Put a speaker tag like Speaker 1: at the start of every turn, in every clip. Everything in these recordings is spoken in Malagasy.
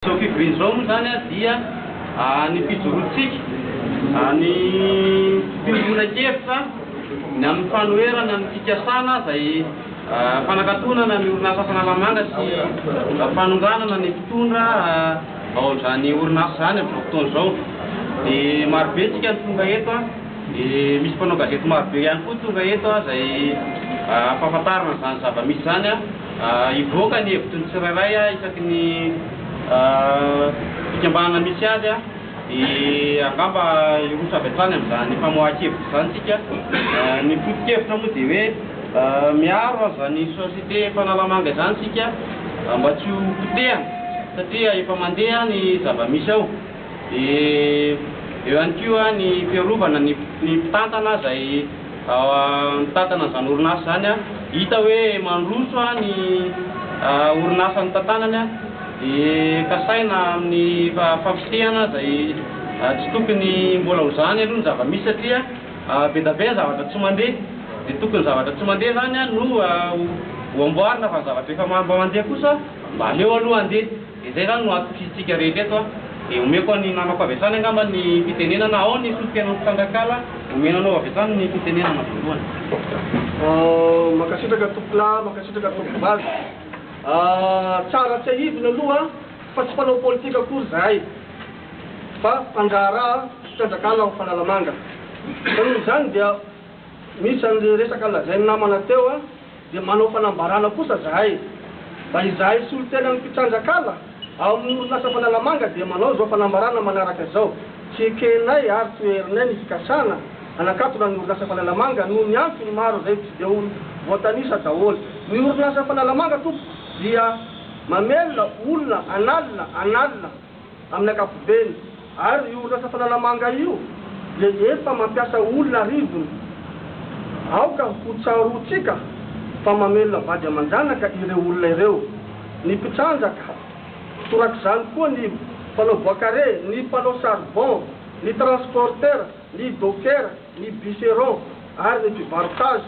Speaker 1: So fivorin'izao moa zany dia ny fijoroantsika ny fiombonan-kevitra ny amin'ny fanoherana ny fikasana izay fanakatonana ny orinasa fanalamanga sy fanonganana ny mpitondra ao zany orinasa zany amin'izao fotoana izao. Dia marobe tsika ny tonga eto dia misy mpanao gazety marobe ihany koa tonga eto izay ampahafantarana zany zava-misy zany hivoaka ny hevitry ny tsirairay isaky ny fikambanana misy azy dia angamba iroso avy hatrany amin'izany famoaham-kevitra zany tsika. Ny foto-kevitra moa dia hoe miaro azany sosiete fanalamanga zany tsika mba tsy ho potehana satria efa mandeha ny zava-misy ao. Dia eo ihany koa ny fiarovana ny mpitantana izay mitantana zany orinasa zany hita hoe mandroso ny orinasa ny tantanany dia kasaina amin'ny fampisehana izay tsy tokony mbola ho zany aloha ny zava-misy satria be da be zavatra tsy mandeha dia tokony zavatra tsy mandeha zany no ho amboarina fa zavatra efa mba mandeha kosa mba aleo aloha andeha. Dia zay zany no atokisintsika rehetra eto dia omeko ny namako avy hatrany angamba ny fitenenana ao ny solon-tena Fitandrakala omenanao avy hatrany ny fitenenana voalohany.
Speaker 2: Makasitraka tompolahy, makasitraka tompovavy. Tsara tsy ahivina aloha fa tsy mpanao politika akory zahay fa mpandrara Fitandrakala ho fanalamanga. Fa noho izany dia misy an'le resaka lazainy namana teo dia manao fanambarana kosa zahay mba izahay solon-tena ny Fitandrakala ao amin'ny orinasa fanalamanga dia manao zao fanambarana manaraka izao: tsy ekenay ary toerinay ny fikasana anakatona ny orinasa fanalamanga noho ny antony maro zay tsy dia olo voatanisa daholo. Ny orinasa fanalamanga tompo dia mamelona olona analina amin'ny ankapobeny, ary io orinasa fanalamanga io dia efa mampiasa olona rivony. Aoka ho tsarotsika fa mamelona vady aman-janaka ireo olona ireo. Ny mpitsanjaka torak'izany koa ny mpanao bois-carré, ny mpanao charbon, ny transporteur, ny docker, ny bûcheron ary ny mpivarotage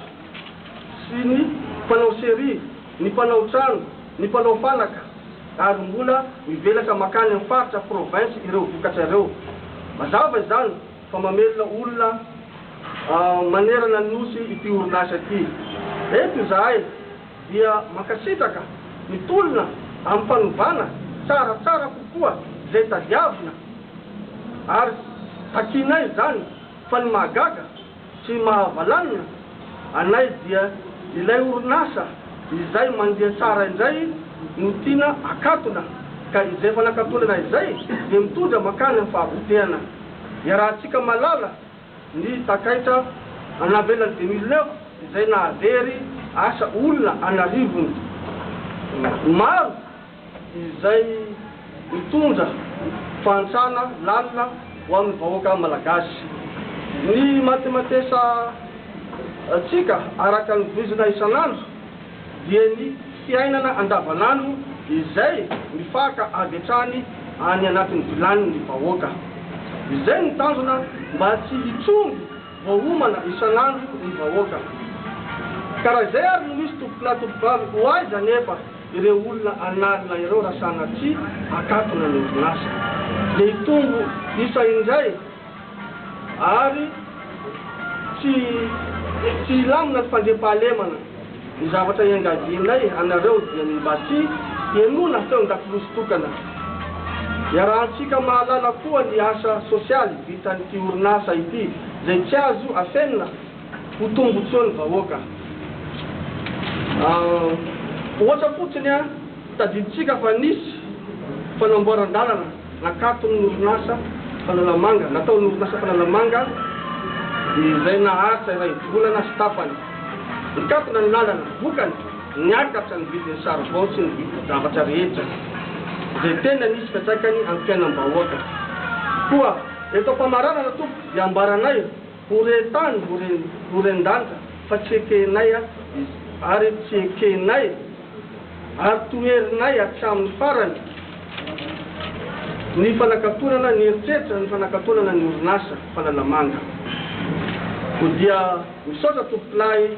Speaker 2: sy ny mpanao serie, ny mpanao trano, ny mpanao fanaka, ary mbola mivelaka makany amin'ny faritra province ireo vokatra ireo. Mazava izany fa mamelona olona manerana ny nosy ity orinasa ity. Eto zahay dia makasitraka mitolona amin'ny fanovana tsaratsara kokoa izay tadiavina, ary takinay zany fa ny mahagaga sy mahavalanina anay dia ilay orinasa izay mandeha tsara indray no tiana akatona, ka izay fanakatonana izay dia mitondra makany amin'ny fahavotehana. Iarahantsika malala ny takaitra anavelany 2009 izay nahavery asa olona anarivony maro izay mitondra fantsana lalina ho amin'ny vahoaka malagasy. Ny matematesa atsika araka ny vizina isan'andro dia ny fiainana andavanandro izay mifaka avy hatrany any anatin'ny vilaniny vahoaka. Izay ny tanjona mba tsy hitsongy voahomana isan'andro ny vahoaka. Karaha izay ary no misy tompolahy tompovavy ho aiza nefa ireo olona analina ireo rasana tsy akatona ny orinasa dia hitombo isa indray ary tsy ilamina ny fandriam-pahalemana. Ny zavatra iangavianay anareo dia mba tsy hienona teo an-dakiloso tokana. Iarahantsika mahalala koa ny asa sosialy vitan'ity orinasa ity izay tsy azo afenina ho tombontsoa ny vahoaka. Ohatra fotsiny tadiditsika fa nisy fanamboaran-dalana nakatony orinasa fanalamanga, nataony orinasa fanalamanga izay naharitra iray volana sy tapany. Nikatona ny lalana vokany, niakatra ny vidin'ny charbon sy ny vidin'ny zavatra rehetra izay tena nisy fiantraikany amin'ny fiainam-bahoaka. Koa eto am-pamaranana tompo dia ambaranay ho rentany ho rendanitra fa tsy ekenay ary tsy ekenay ary toerinay hatramin'ny farany ny fanakatonana ny eritreritra ny fanakatonana ny orinasa fanalamanga. Ko dia misaotra tompolahy